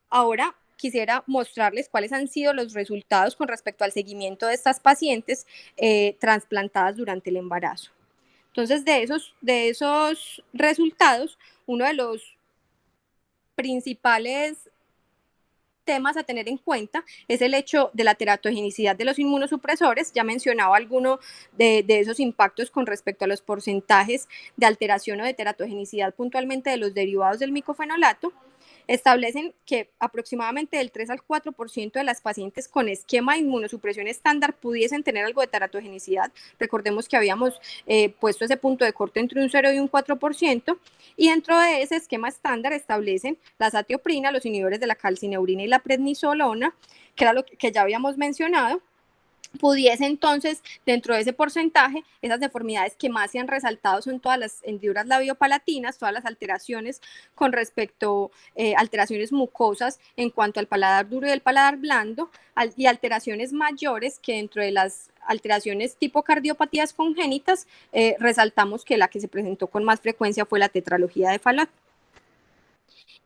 Ahora quisiera mostrarles cuáles han sido los resultados con respecto al seguimiento de estas pacientes trasplantadas durante el embarazo. Entonces, de esos resultados, uno de los principales temas a tener en cuenta es el hecho de la teratogenicidad de los inmunosupresores. Ya mencionaba alguno de esos impactos con respecto a los porcentajes de alteración o de teratogenicidad puntualmente de los derivados del micofenolato. Establecen que aproximadamente del 3 al 4% de las pacientes con esquema de inmunosupresión estándar pudiesen tener algo de teratogenicidad. Recordemos que habíamos puesto ese punto de corte entre un 0 y un 4%, y dentro de ese esquema estándar establecen la azatioprina, los inhibidores de la calcineurina y la prednisolona, que era lo que ya habíamos mencionado. Pudiese entonces, dentro de ese porcentaje, esas deformidades que más se han resaltado son todas las hendiduras labiopalatinas, todas las alteraciones con respecto a alteraciones mucosas en cuanto al paladar duro y el paladar blando, y alteraciones mayores que dentro de las alteraciones tipo cardiopatías congénitas, resaltamos que la que se presentó con más frecuencia fue la tetralogía de Fallot.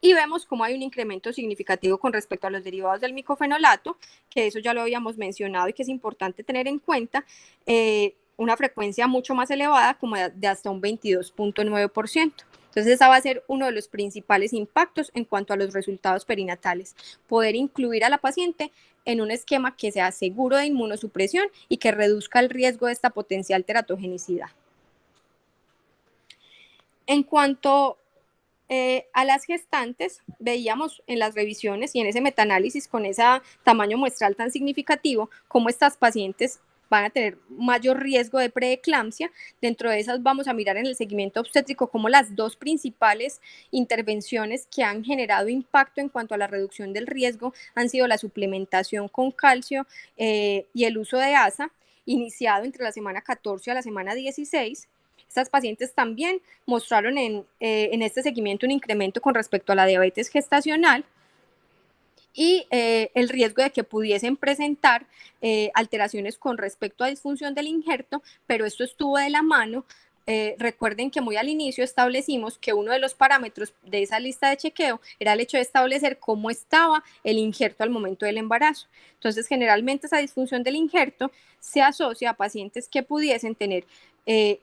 Y vemos cómo hay un incremento significativo con respecto a los derivados del micofenolato, que eso ya lo habíamos mencionado y que es importante tener en cuenta, una frecuencia mucho más elevada, como de hasta un 22.9%. Entonces, esa va a ser uno de los principales impactos en cuanto a los resultados perinatales, poder incluir a la paciente en un esquema que sea seguro de inmunosupresión y que reduzca el riesgo de esta potencial teratogenicidad. En cuanto a las gestantes, veíamos en las revisiones y en ese metaanálisis con ese tamaño muestral tan significativo, cómo estas pacientes van a tener mayor riesgo de preeclampsia. Dentro de esas vamos a mirar en el seguimiento obstétrico como las dos principales intervenciones que han generado impacto en cuanto a la reducción del riesgo han sido la suplementación con calcio y el uso de ASA, iniciado entre la semana 14 a la semana 16. Estas pacientes también mostraron en este seguimiento un incremento con respecto a la diabetes gestacional y el riesgo de que pudiesen presentar alteraciones con respecto a disfunción del injerto, pero esto estuvo de la mano. Recuerden que muy al inicio establecimos que uno de los parámetros de esa lista de chequeo era el hecho de establecer cómo estaba el injerto al momento del embarazo. Entonces, generalmente esa disfunción del injerto se asocia a pacientes que pudiesen tener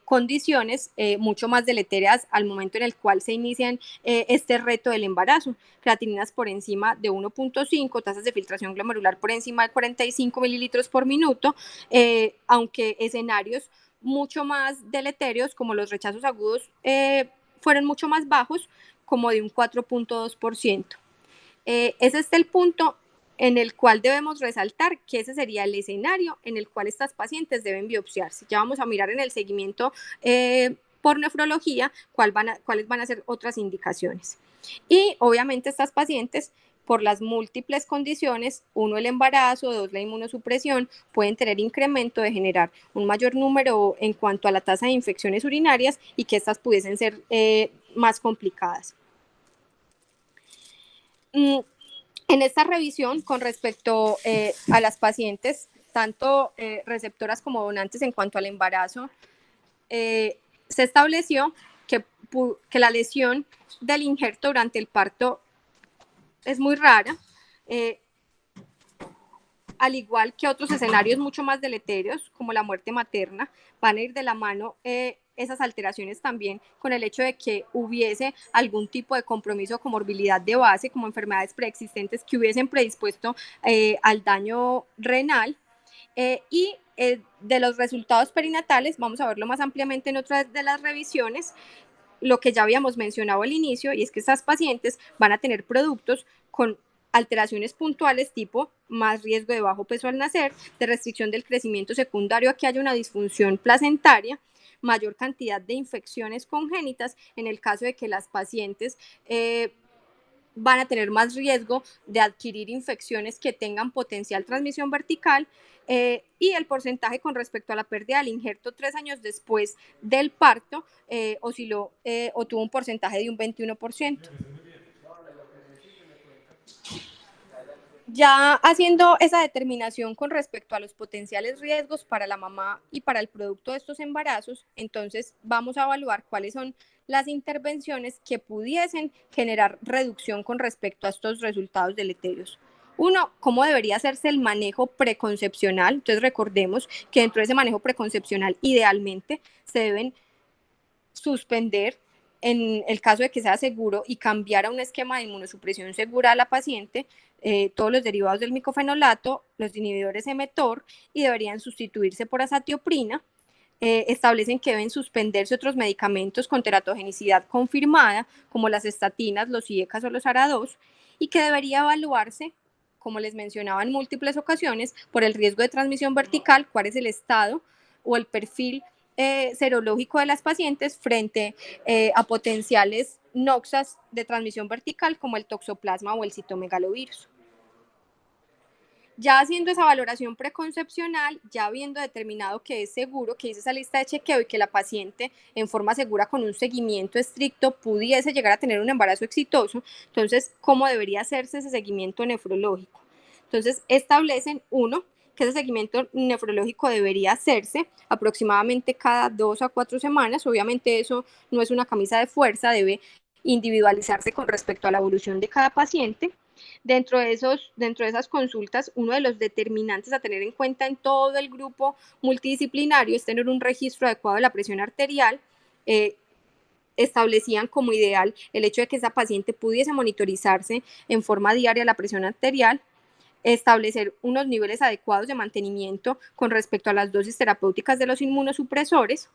condiciones mucho más deletéreas al momento en el cual se inician este reto del embarazo. Creatininas por encima de 1.5, tasas de filtración glomerular por encima de 45 mililitros por minuto, aunque escenarios mucho más deleterios como los rechazos agudos fueron mucho más bajos, como de un 4.2%. Ese es el punto en el cual debemos resaltar que ese sería el escenario en el cual estas pacientes deben biopsiarse. Ya vamos a mirar en el seguimiento por nefrología cuáles van a ser otras indicaciones. Y obviamente estas pacientes, por las múltiples condiciones, uno, el embarazo, dos, la inmunosupresión, pueden tener incremento de generar un mayor número en cuanto a la tasa de infecciones urinarias y que estas pudiesen ser más complicadas. En esta revisión con respecto a las pacientes, tanto receptoras como donantes en cuanto al embarazo, se estableció que la lesión del injerto durante el parto es muy rara, al igual que otros escenarios mucho más deleterios, como la muerte materna, van a ir de la mano esas alteraciones también con el hecho de que hubiese algún tipo de compromiso o comorbilidad de base, como enfermedades preexistentes que hubiesen predispuesto al daño renal. Y de los resultados perinatales, vamos a verlo más ampliamente en otra de las revisiones, lo que ya habíamos mencionado al inicio, y es que estas pacientes van a tener productos con alteraciones puntuales tipo más riesgo de bajo peso al nacer, de restricción del crecimiento secundario a que haya una disfunción placentaria, mayor cantidad de infecciones congénitas en el caso de que las pacientes van a tener más riesgo de adquirir infecciones que tengan potencial transmisión vertical y el porcentaje con respecto a la pérdida del injerto 3 años después del parto osciló o tuvo un porcentaje de un 21%. Ya haciendo esa determinación con respecto a los potenciales riesgos para la mamá y para el producto de estos embarazos, entonces vamos a evaluar cuáles son las intervenciones que pudiesen generar reducción con respecto a estos resultados deleterios. Uno, cómo debería hacerse el manejo preconcepcional. Entonces recordemos que dentro de ese manejo preconcepcional idealmente se deben suspender en el caso de que sea seguro y cambiar a un esquema de inmunosupresión segura a la paciente todos los derivados del micofenolato, los inhibidores mTOR y deberían sustituirse por azatioprina. Establecen que deben suspenderse otros medicamentos con teratogenicidad confirmada, como las estatinas, los IECAS o los ARA2, y que debería evaluarse, como les mencionaba en múltiples ocasiones, por el riesgo de transmisión vertical, cuál es el estado o el perfil serológico de las pacientes frente a potenciales noxas de transmisión vertical como el toxoplasma o el citomegalovirus. Ya haciendo esa valoración preconcepcional, ya habiendo determinado que es seguro, que hice esa lista de chequeo y que la paciente en forma segura con un seguimiento estricto pudiese llegar a tener un embarazo exitoso, entonces, ¿cómo debería hacerse ese seguimiento nefrológico? Entonces, establecen uno, que ese seguimiento nefrológico debería hacerse aproximadamente cada 2 a 4 semanas. Obviamente eso no es una camisa de fuerza, debe individualizarse con respecto a la evolución de cada paciente. Dentro de esas consultas, uno de los determinantes a tener en cuenta en todo el grupo multidisciplinario es tener un registro adecuado de la presión arterial. Establecían como ideal el hecho de que esa paciente pudiese monitorizarse en forma diaria la presión arterial, establecer unos niveles adecuados de mantenimiento con respecto a las dosis terapéuticas de los inmunosupresores,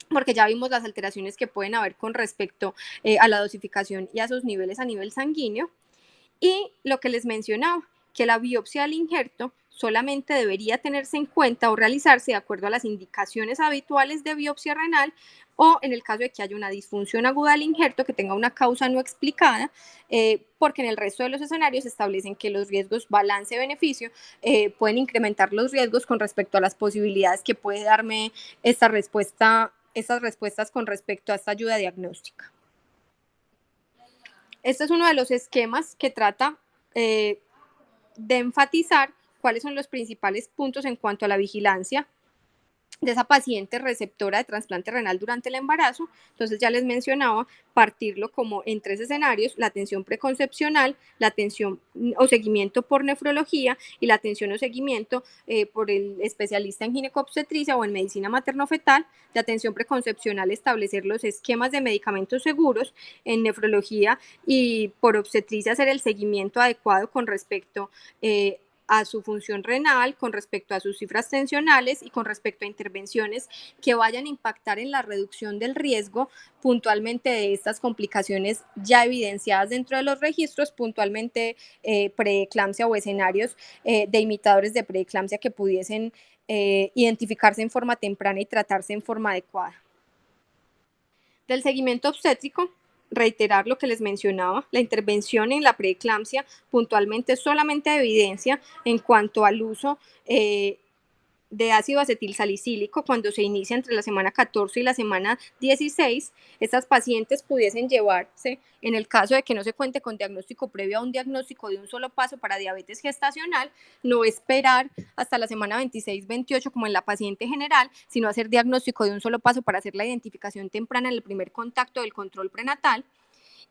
porque ya vimos las alteraciones que pueden haber con respecto a la dosificación y a sus niveles a nivel sanguíneo. Y lo que les mencionaba, que la biopsia del injerto solamente debería tenerse en cuenta o realizarse de acuerdo a las indicaciones habituales de biopsia renal o en el caso de que haya una disfunción aguda del injerto que tenga una causa no explicada, porque en el resto de los escenarios se establecen que los riesgos balance-beneficio pueden incrementar los riesgos con respecto a las posibilidades que puede darme esta respuesta, estas respuestas con respecto a esta ayuda diagnóstica. Este es uno de los esquemas que trata de enfatizar cuáles son los principales puntos en cuanto a la vigilancia de esa paciente receptora de trasplante renal durante el embarazo. Entonces ya les mencionaba partirlo como en 3 escenarios: la atención preconcepcional, la atención o seguimiento por nefrología y la atención o seguimiento por el especialista en ginecobstetricia o en medicina materno-fetal. De atención preconcepcional, establecer los esquemas de medicamentos seguros; en nefrología y por obstetricia, hacer el seguimiento adecuado con respecto a su función renal, con respecto a sus cifras tensionales y con respecto a intervenciones que vayan a impactar en la reducción del riesgo puntualmente de estas complicaciones ya evidenciadas dentro de los registros, puntualmente preeclampsia o escenarios de imitadores de preeclampsia que pudiesen identificarse en forma temprana y tratarse en forma adecuada. Del seguimiento obstétrico, reiterar lo que les mencionaba: la intervención en la preeclampsia puntualmente solamente evidencia en cuanto al uso de ácido acetilsalicílico cuando se inicia entre la semana 14 y la semana 16. Estas pacientes pudiesen llevarse, en el caso de que no se cuente con diagnóstico previo, a un diagnóstico de un solo paso para diabetes gestacional, no esperar hasta la semana 26-28 como en la paciente general, sino hacer diagnóstico de un solo paso para hacer la identificación temprana en el primer contacto del control prenatal,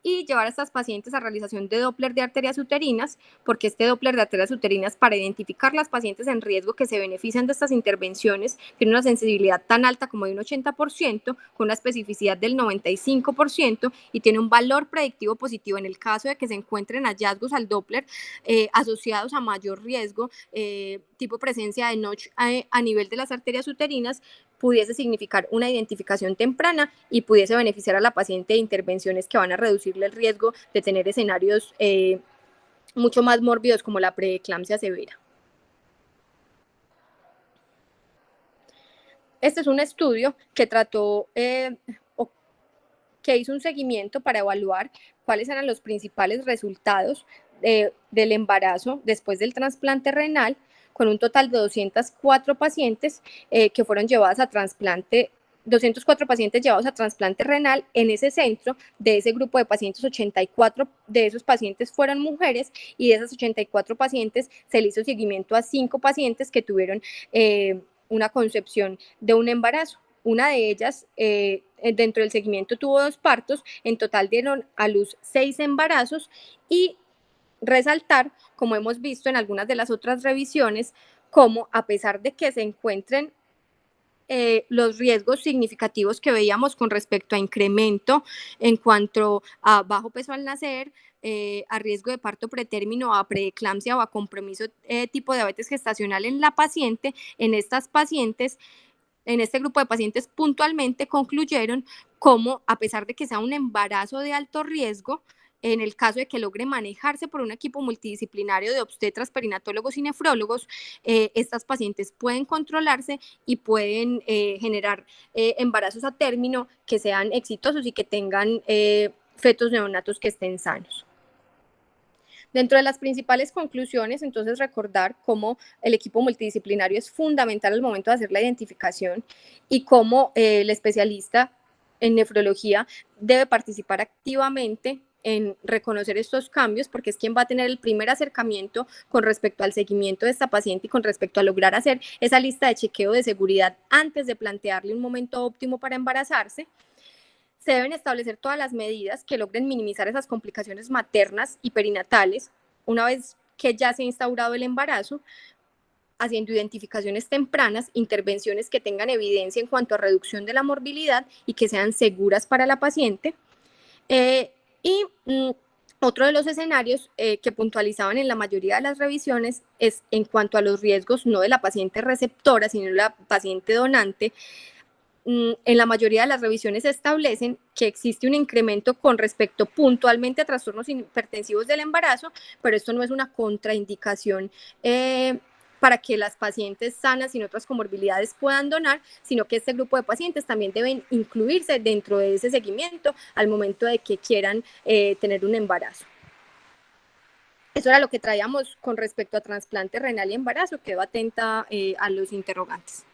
y llevar a estas pacientes a realización de Doppler de arterias uterinas, porque este Doppler de arterias uterinas, para identificar las pacientes en riesgo que se benefician de estas intervenciones, tiene una sensibilidad tan alta como de un 80%, con una especificidad del 95%, y tiene un valor predictivo positivo en el caso de que se encuentren hallazgos al Doppler asociados a mayor riesgo, tipo presencia de Notch a nivel de las arterias uterinas, pudiese significar una identificación temprana y pudiese beneficiar a la paciente de intervenciones que van a reducirle el riesgo de tener escenarios mucho más mórbidos como la preeclampsia severa. Este es un estudio que trató que hizo un seguimiento para evaluar cuáles eran los principales resultados del embarazo después del trasplante renal, con un total de 204 pacientes que fueron llevadas a trasplante. 204 pacientes llevados a trasplante renal. En ese centro, de ese grupo de pacientes, 84 de esos pacientes fueron mujeres, y de esas 84 pacientes se le hizo seguimiento a 5 pacientes que tuvieron una concepción de un embarazo. Una de ellas, dentro del seguimiento, tuvo 2 partos. En total dieron a luz 6 embarazos, y resaltar, como hemos visto en algunas de las otras revisiones, cómo a pesar de que se encuentren los riesgos significativos que veíamos con respecto a incremento en cuanto a bajo peso al nacer, a riesgo de parto pretérmino, a preeclampsia o a compromiso tipo de diabetes gestacional en la paciente, en estas pacientes, en este grupo de pacientes puntualmente concluyeron cómo, a pesar de que sea un embarazo de alto riesgo, en el caso de que logre manejarse por un equipo multidisciplinario de obstetras, perinatólogos y nefrólogos, estas pacientes pueden controlarse y pueden generar embarazos a término que sean exitosos y que tengan fetos neonatos que estén sanos. Dentro de las principales conclusiones, entonces, recordar cómo el equipo multidisciplinario es fundamental al momento de hacer la identificación, y cómo el especialista en nefrología debe participar activamente en reconocer estos cambios, porque es quien va a tener el primer acercamiento con respecto al seguimiento de esta paciente y con respecto a lograr hacer esa lista de chequeo de seguridad antes de plantearle un momento óptimo para embarazarse. Se deben establecer todas las medidas que logren minimizar esas complicaciones maternas y perinatales una vez que ya se ha instaurado el embarazo, haciendo identificaciones tempranas, intervenciones que tengan evidencia en cuanto a reducción de la morbilidad y que sean seguras para la paciente. Otro de los escenarios que puntualizaban en la mayoría de las revisiones es en cuanto a los riesgos, no de la paciente receptora, sino de la paciente donante. En la mayoría de las revisiones se establecen que existe un incremento con respecto puntualmente a trastornos hipertensivos del embarazo, pero esto no es una contraindicación para que las pacientes sanas sin otras comorbilidades puedan donar, sino que este grupo de pacientes también deben incluirse dentro de ese seguimiento al momento de que quieran tener un embarazo. Eso era lo que traíamos con respecto a trasplante renal y embarazo. Quedo atenta a los interrogantes.